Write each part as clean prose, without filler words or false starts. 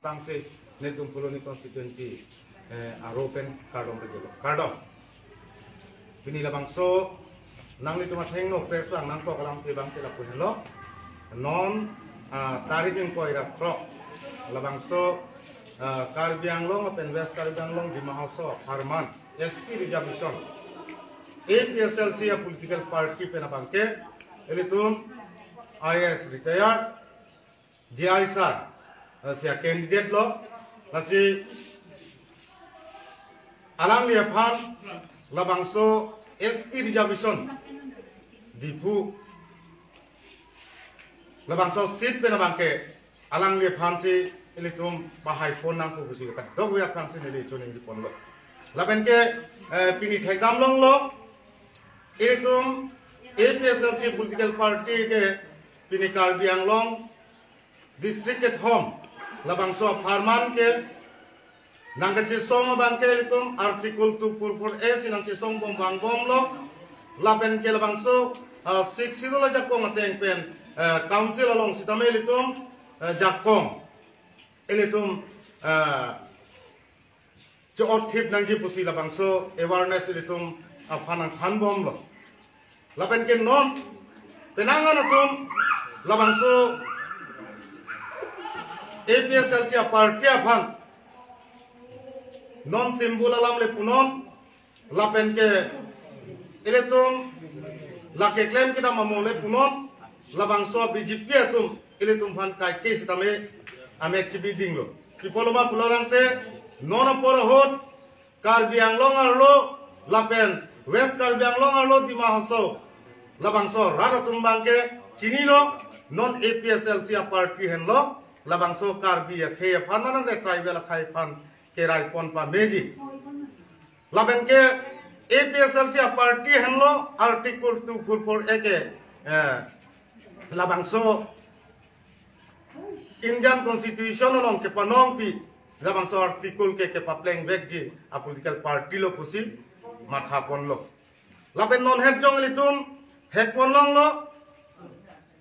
tangse netum poloni constituency aropen kardom rejelo kardom bini labang so nang li tuma thengno press bang nang ko kalam te bang te la punelo non taribing ko ira tro labang so Karbiang Long apen West Karbiang Long di Mahaso Harman ST reservation APSLC a political party pena bangke elitum IS retired GI sar sia candidate lo nasi alang dia pan labangso ST reservation dipu labangso seat pena bangke alang dia pan si elitum bahai phone nang ko busi ka dog ya kan sini le choni di pon lo laben ke pini thai dam long lo elitum APSLC political party ke pini Karbiang Long district at home labang so farman ke nang ke song bang ke elitum article 244A sinang ci song bom bang bom lo laben ke labang so 60 lo jakong ateng pen council along sitame elitum jakong elitum jot tip nang ji pusi labang so awareness elitum afanang khan bom lo laben ke non penangan atum labang so APSLC party afan non simbol alam le punon laben ke elitum lake claim kita mamole punon labang so BJP atum elitum fan kai ke sitame ame chibiding lo pipoloma pulorante nono porohot Karbiang Long arlo lapen West Karbiang Long arlo di Mahaso labangso rata tumbangke chinilo non APSLC party henlo labangso Karbi ya khe pan manang re tribal khai pan ke rai pon pa meji laben ke APSLC party henlo article 244 eke labangso Indian Constitution along ke panong pi labang so article ke papleng vekji a political party lo pusi matha pon lo lapen non het jong litum het pon long lo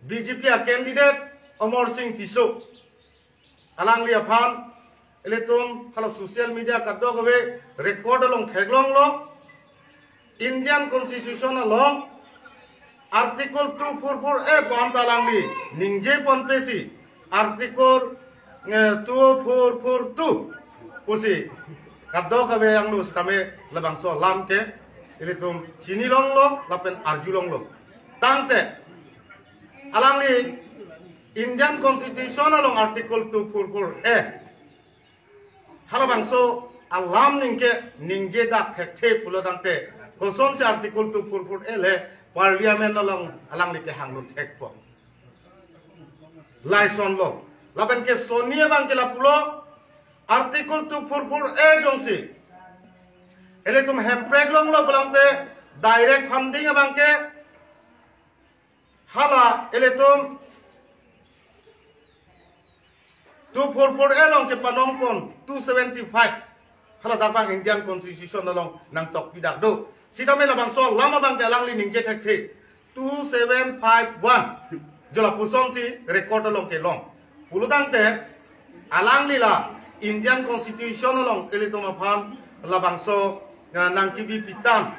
BJP a candidate Amor Singh Tiso alang lia phan litum hala social media ka do gwe record along theglong lo Indian Constitution along article 244A pon talang li ningje pon pesi artikel 2442 pusi kaddo kabe yang lu stame labang so lam ke ilitum chini long lo lapen arjulong lo tangte alang ni Indian Constitution along article 244A halabang so alam ningke ningje dak thekte pulo tangte koson se article 244A le parliament along alang ni ke hanglun thekpo Laison lo, lapan ke Sonia bang ke lapulo, artikel 244A jongsi. Eletum hempreg long lo belangte direct funding bang ke, hala eletum 244A long ke panongpon 275. Hala dabang Indian Constitution long nang tok pidak do. Sita me labang so lama bang ke alang li ningke thekte 2751. Jola pusong si record along ke long puludang te alang nila Indian Constitution along elito mapam labang so nang kibi pitan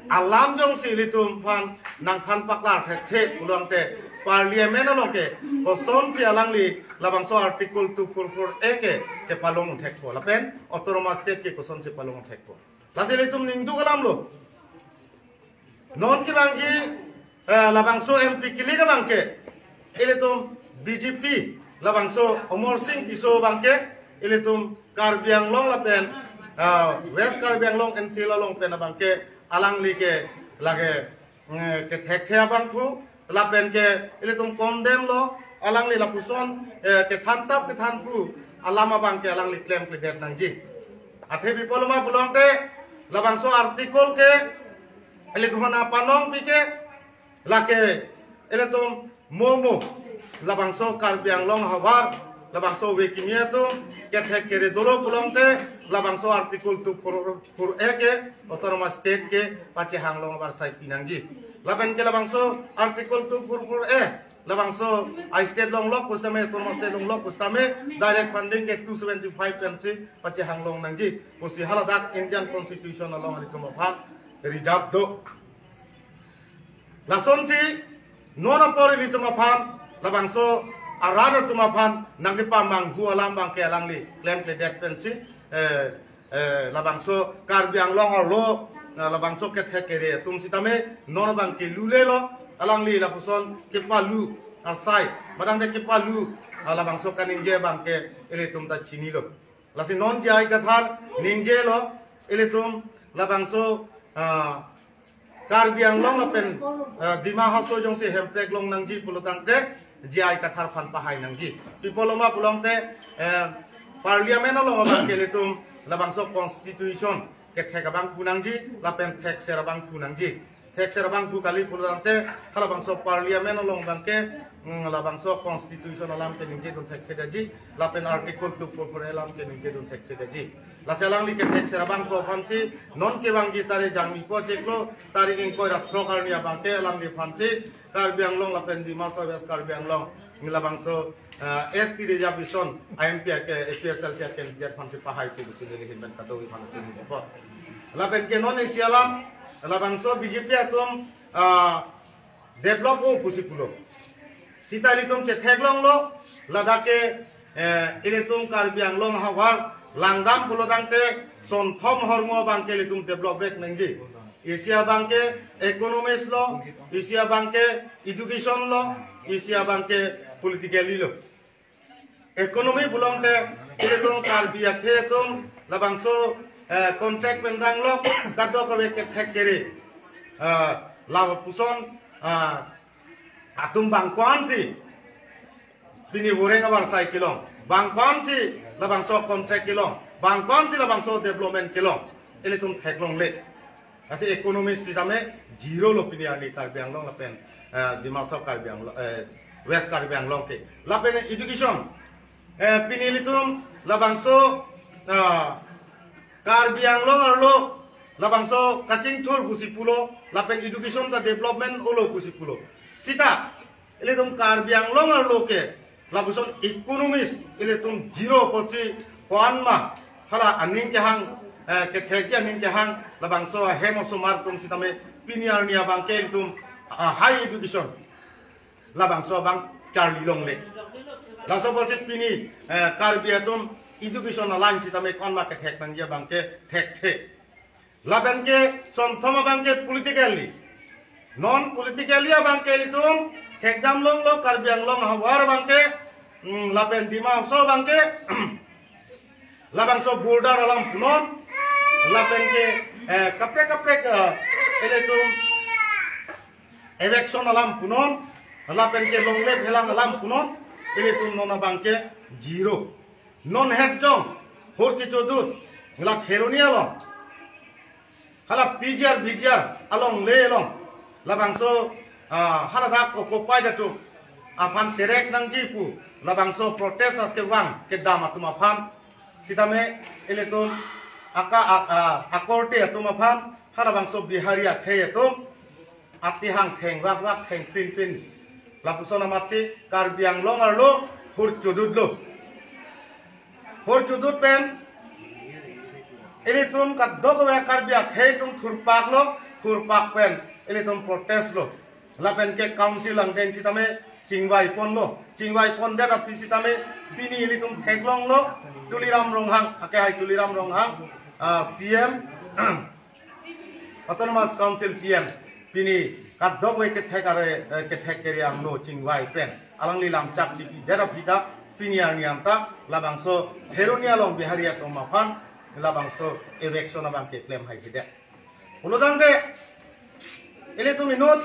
alam jong si elito pan nang khan paklar the puludang te parliament along ke pusong si alang li labang so article 244A ke palong thekpo lapen autonomous state ke pusong si palong thekpo lasi elito ningdu kalam lo non ki bangji labang so MP kili ka bangke eletum BJP labang so Amor Singh Tiso bangke eletum Karbiang Long lapen West Karbiang Long NC long pen bangke alang li ke lage ke thek bang thu lapen ke eletum condemn lo alang li lapuson ke thantap ke thanpu alama bangke alang li claim ke det nangji athe bipoloma bulongte labang so article ke eletum na panong pike lake eletum momo labang so Karbiang Long havar labang so wekimia tu ketek kere dolo pulongte labang so article 244A ke autonomous state ke pace hanglong bar sai pinangji laben ke labang so article 244A labang so I state long lok kusame turma state long lok kusame direct funding ke 275 pensi pace hanglong nangji kusi haladak Indian constitution along alitum aphan reserve do lason si nona pori litum aphan labang so arada tum aphan nangdi pamang hu alam bang ke alangli claim ke death pensi labang so karbiang long lo labang so ke thekere tum sitame nona bang ke lulelo alangli la puson ke palu asai badang de ke palu labang so kaninje bang ke ele tum ta chini lo lasi non jai ka thar ninje lo ele tum labang so karbiang long la pen dima haso jong se hemprek long nangji pulutang te jai ka thar phan pahai nangji pipoloma pulong te parliament lo bang ke ele tum labang so constitution ke theka bang punangji la pen thek sera bang punangji thek sera bang pu kali pulante hala bang so parliament long bang ke la bang so constitution alam ke ninje dun thek theka la pen article 2 por alam ke ninje dun thek theka la selang li ke thek sera bang ko phansi non ke bang ji tare jangmi po cheklo tari ing ko ra thro karnia bang ke alam li phansi karbiang long la pen di maso wes karbiang long la bang so ST reservation IMP ke APSL sia ke dia phansi pahai ku sini li hin ban katawi phan chini po la pen ke non isialam labang so BJP atum develop o pusipulo sitali tum che theglong lo ladake ile tum karbiang long hawar langdam pulo dangte son thom hormo bangke ile tum develop bek nangji Asia bangke economist lo Asia bangke education lo Asia bangke politically lo ekonomi bulongte ile tum karbiak he tum labang so contract pendang lo kado kawe ke thekere lawa puson atum bangkwan si bini boreng abar sai kilong bangkwan si labang so contract kilong bangkwan si labang so development kilong ele tum theklong le asi economist si tame zero lo pini ani karbiang long lapen dimasok karbiang lo west karbiang long ke lapen education pini litum labang so karbiang long arlo labang so kacing thur pusipulo lapen education ta development ulo pusipulo sita ile tum karbiang long arlo ke labuson economist ile tum zero posi kwanma hala aning ke hang ke theki aning ke hang labang so hemosomar tum sitame piniar nia bang ke tum high education labang so bang charli long le laso posi pini karbiatum education line sitame konma ke thek bang bang ke thek the laben ke son thoma bang ke politically non politically bang ke litum thek dam long lo karbiang long hawar bang ke laben dima so bang ke labang so border alam non laben ke kapre eletum election alam punon laben ke long le helang alam punon eletum nona bang ke zero non het jong hor ki chodut la kheroni along hala pijar along le along labang so hala da ko pai da tu apan terek nang jipu labang so protest ke wang ke dam atuma phan sitame eleton aka akorte atuma phan hala bang so biharia khe etum ati hang theng wak theng pin labusona matsi karbiang long arlo hor chodut lo hor chudut pen ele tum kat dog we karbiak he tum thurpak pen ele tum protest lo lapen ke council ang den sitame chingwai pon da pisitame bini ele tum theklong lo tuliram ronghang ake hai tuliram ronghang CM autonomous council CM bini kat dog we ke thekere ang lo chingwai pen alangli lam chak chipi dera pika piniar niamta labang so heronia long biharia to mafan labang so election abang ke claim hai gide ulodang de ele tu minut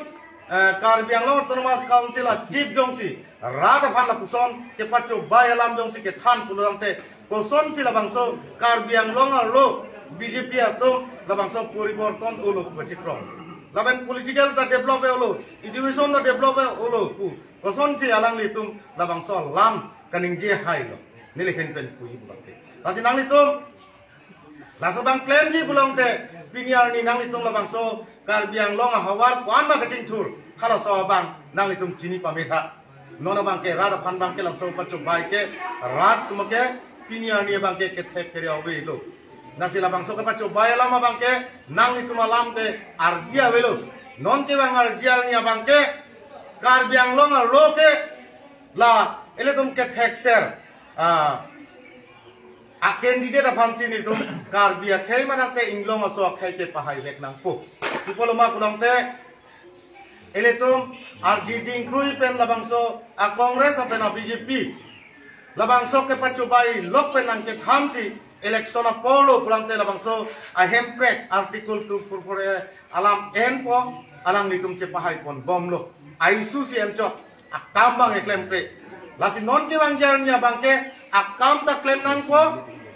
karbiang long autonomous council a chief jongsi rada phan la puson ke pacho bai alam jongsi ke than ulodang te koson si labang so karbiang long lo BJP atom labang so poriborton ulo bachikrom laban political ta develop ulo education ta develop ulo ku koson si alang litum labang so lam kaning je hai lo nilehen pen pui bulate lasi nang litum laso bang claim ji bulongte piniar ni nang litum labang so karbiang long hawar kwan ma kacing thur khala so bang nang litum chini pametha nona bangke rada pan bangke lam so pacu bai ke rat tumake pinia ni bangke ke thek kere obe lo nasi la bangso ke pacu bai lama bangke nang itu malam ke argia velo non ke bang argia ni bangke kar biang long lo ke la ele tum ke thek ser aken di da fansi ni tum kar bia khei manang te inglong aso khei ke pahai bek nang pu dipoloma pulang te ele tum arji ding krui pen labangso a congress apen a bjp labangso ke pacu bai lok pen nang ke thamsi election a polo pulang te labangso a hemprek article 2 purpore alam en po alang ni tum che pahai pon bom lo aisu si em chot akam bang eklem te lasi non ke bang jar nya bangke akam ta klem nang po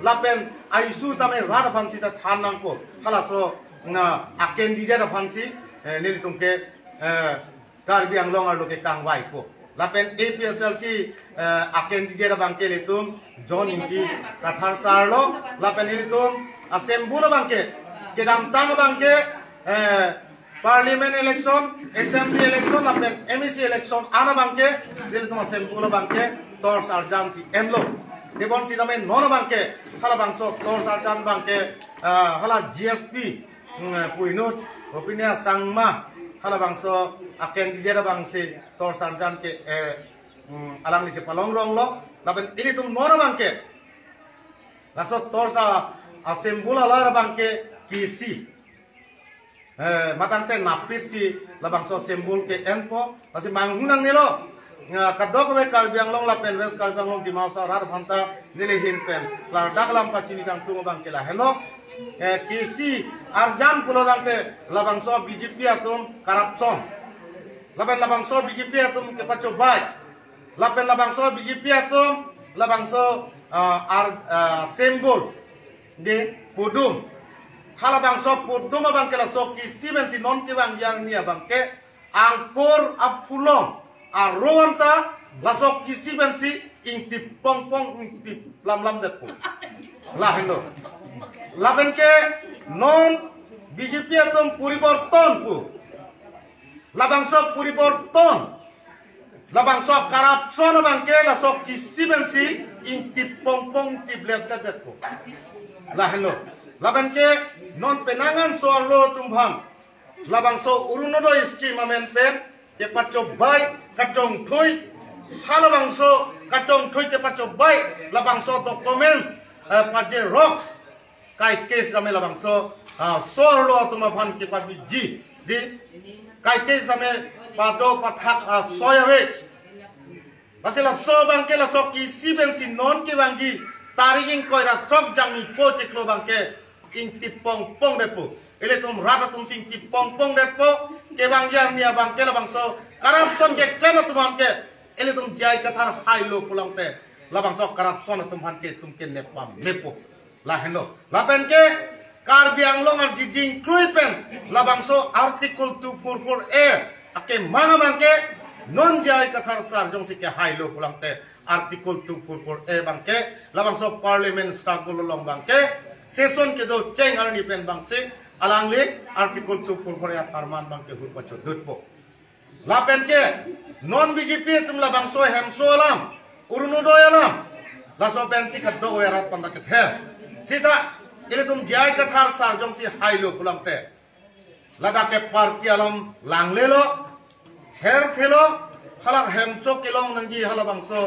lapen aisu tame rada fansi ta than nang po hala so na aken di da fansi nili tum ke kar biang long ar lo ke kang wai po lapen APSLC aken di da bangke le tum jon inti kathar sar lo lapen nili tum assembly lo bangke kedam tang bangke parliament election assembly election lapen MEC election ana bangke nili tum assembly lo bangke tor sarjan si enlo debon si tame non bangke hala bangso tor sarjan bangke hala GSP puinut opinia sangma hala bangso aken di jera bangsi tor sarjan ke alang ni palong rong lo laben ini tum non bangke laso tor sa asembula lar bangke kisi matang te napit si la bangso sembul ke enpo pasi mangunang nilo kadok we kalbiang long lapen west kalbiang long di mausa rar phanta nile hin pen la daklam pachini kang tungo bangke la hello kisi arjan pulo dangte labangso BJP atum corruption lapen labangso BJP atum ke pacu bai lapen labangso BJP atum labangso sembol de pudum halabangso pudum bangke la so kisi ben si non ke bang yang nia bangke angkur apulong arwanta la so kisi ben si ingti pong pong ingti lam lam de pu la hendo laben ke non BJP atom puriborton pu labangso puriborton labangso corruption bangke la sok kisi bensi inti pong pong ti blek tet pu la hello laben ke non penangan soal lo tumbang labangso urunodo scheme amen pen ke pacho bai kacong thui halabangso kacong thui ke pacho bai labangso documents paje rocks kai case kami labangso sorlo atuma phan ke pa biji di kai case kami pado pathak soyawe pasela so bangke la so kisi bensi non ke bangji tariging koira trok jangmi po cheklo bangke ing tipong pong depo ele tum rata tum sing tipong pong depo ke bangjar nia bangke labangso corruption ke klema tum bangke ele tum jai kathar hailo pulang te labangso corruption tum han ke tum ke nepam mepo la hendo lapen ke kar biang long ar jijing kruipen labangso article 244A ake manga bangke non jai kathar sar jong sike hailo pulang te article 244A bangke labangso parliament struggle long bangke session ke do cheng ar ni pen bangse alangli article 244A tarman bangke hur pacho dutpo lapen ke non BJP tum labangso hemso lam urunodo alam laso pensi kaddo werat pandaket he sita ini tum jai kathar sar jong si hailo pulang te lada ke parti alam langlelo her khelo halak hemso kilong nangji halabangso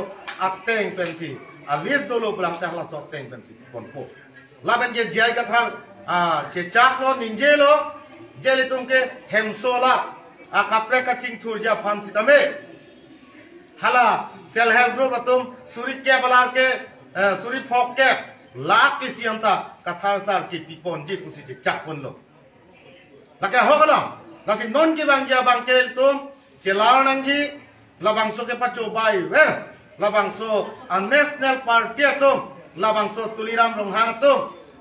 ateng pensi alis dolo pulang te halak so ateng pensi ponpo laben ke jai kathar chechak lo ninjelo jeli tum ke hemso la kapre kaching thurja phan sitame hala self help group atum suri ke balar ke suri phok ke lakh के सियंता कथार साल की पिपोन जी कुसी जे चाकुन लो लके हो गलो लसी नॉन की बांगिया बांकेल तुम चेलार नंगी लबांसो के पचो बाई वे लबांसो नेशनल पार्टी तुम लबांसो तुलीराम रोंहांग तुम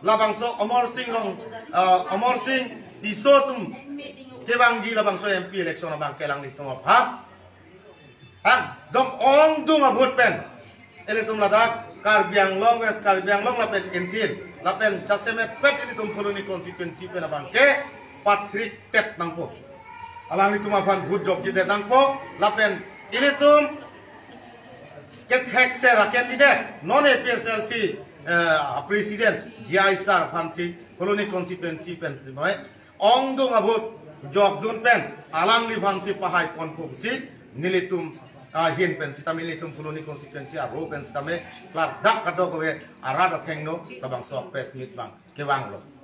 लबांसो अमर सिंह दिसो तुम के बांगी लबांसो MP इलेक्शन बांकेलांग नि तुम भाग दम ओंग दुंग भूत पेन एले तुम Ladakh kar biang long west kar biang long lapen ensin lapen chasemet pet ini tum puluni konstituensi pen bangke patrik tet nangpo alang itu mafan good job jide nangpo lapen ini tum ket hek sera candidate non PSLC president GI sar phansi koloni constituency pen mai ong dong abut jok dun pen alang li phansi pahai pon si nilitum hin pen sitame nilitum koloni constituency aro pen sitame klar dak kado ko arada thengno tabang sok press meet bang kewang lo